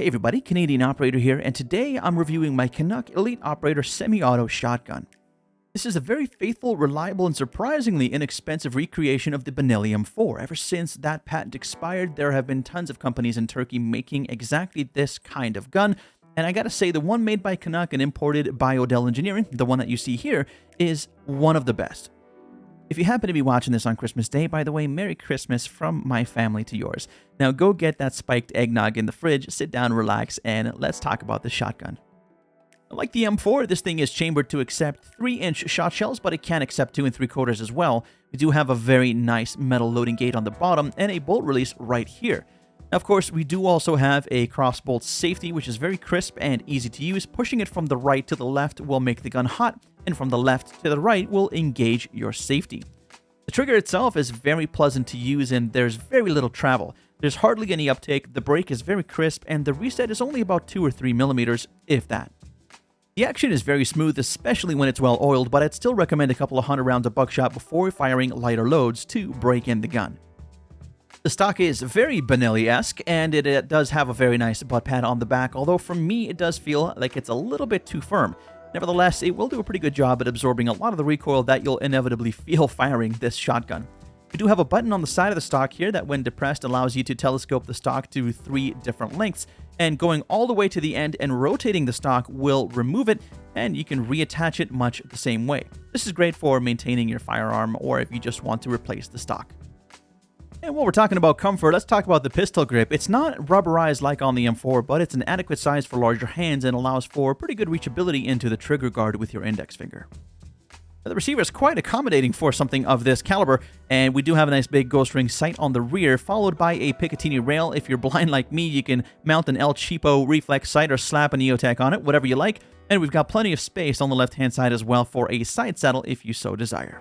Hey everybody, Canadian Operator here, and today I'm reviewing my Canuck Elite Operator semi-auto shotgun. This is a very faithful, reliable, and surprisingly inexpensive recreation of the Benelli M4. Ever since that patent expired, there have been tons of companies in Turkey making exactly this kind of gun, and I gotta say the one made by Canuck and imported by Odell Engineering, the one that you see here, is one of the best. If you happen to be watching this on Christmas Day, by the way, Merry Christmas from my family to yours. Now go get that spiked eggnog in the fridge, sit down, relax, and let's talk about this shotgun. Like the M4, this thing is chambered to accept 3-inch shot shells, but it can accept 2 3/4 as well. We do have a very nice metal loading gate on the bottom and a bolt release right here. Now, of course, we do also have a crossbolt safety, which is very crisp and easy to use. Pushing it from the right to the left will make the gun hot, and from the left to the right will engage your safety. The trigger itself is very pleasant to use, and there's very little travel. There's hardly any uptake, the brake is very crisp, and the reset is only about 2 or 3 millimeters, if that. The action is very smooth, especially when it's well oiled, but I'd still recommend a couple of 100 rounds of buckshot before firing lighter loads to break in the gun. The stock is very Benelli-esque, and it does have a very nice butt pad on the back, although for me it does feel like it's a little bit too firm. Nevertheless, it will do a pretty good job at absorbing a lot of the recoil that you'll inevitably feel firing this shotgun. We do have a button on the side of the stock here that when depressed allows you to telescope the stock to 3 different lengths, and going all the way to the end and rotating the stock will remove it, and you can reattach it much the same way. This is great for maintaining your firearm or if you just want to replace the stock. And while we're talking about comfort, let's talk about the pistol grip. It's not rubberized like on the M4, but it's an adequate size for larger hands and allows for pretty good reachability into the trigger guard with your index finger. The receiver is quite accommodating for something of this caliber, and we do have a nice big ghost ring sight on the rear, followed by a Picatinny rail. If you're blind like me, you can mount an El Cheapo reflex sight or slap an EOTech on it, whatever you like. And we've got plenty of space on the left-hand side as well for a side saddle if you so desire.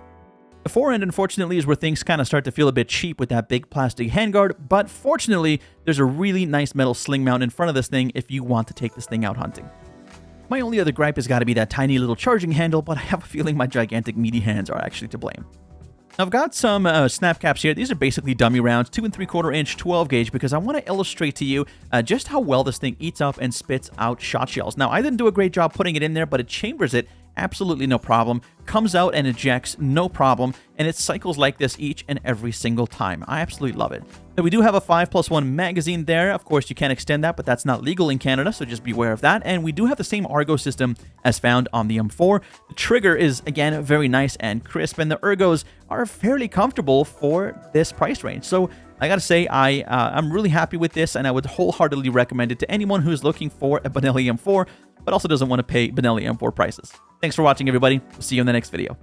The forend, unfortunately, is where things kind of start to feel a bit cheap with that big plastic handguard, but fortunately, there's a really nice metal sling mount in front of this thing if you want to take this thing out hunting. My only other gripe has got to be that tiny little charging handle, but I have a feeling my gigantic meaty hands are actually to blame. Now, I've got some snap caps here. These are basically dummy rounds, 2 3/4-inch 12 gauge, because I want to illustrate to you just how well this thing eats up and spits out shot shells. Now, I didn't do a great job putting it in there, but it chambers it absolutely no problem, comes out and ejects no problem, and it cycles like this each and every single time. I absolutely love it. So we do have a 5+1 magazine there. Of course, you can extend that, but that's not legal in Canada, so just beware of that. And we do have the same Argo system as found on the M4. The trigger is, again, very nice and crisp, and the ergos are fairly comfortable for this price range. So I gotta say, I'm really happy with this, and I would wholeheartedly recommend it to anyone who's looking for a Benelli M4, but also doesn't want to pay Benelli M4 prices. Thanks for watching, everybody. We'll see you in the next video.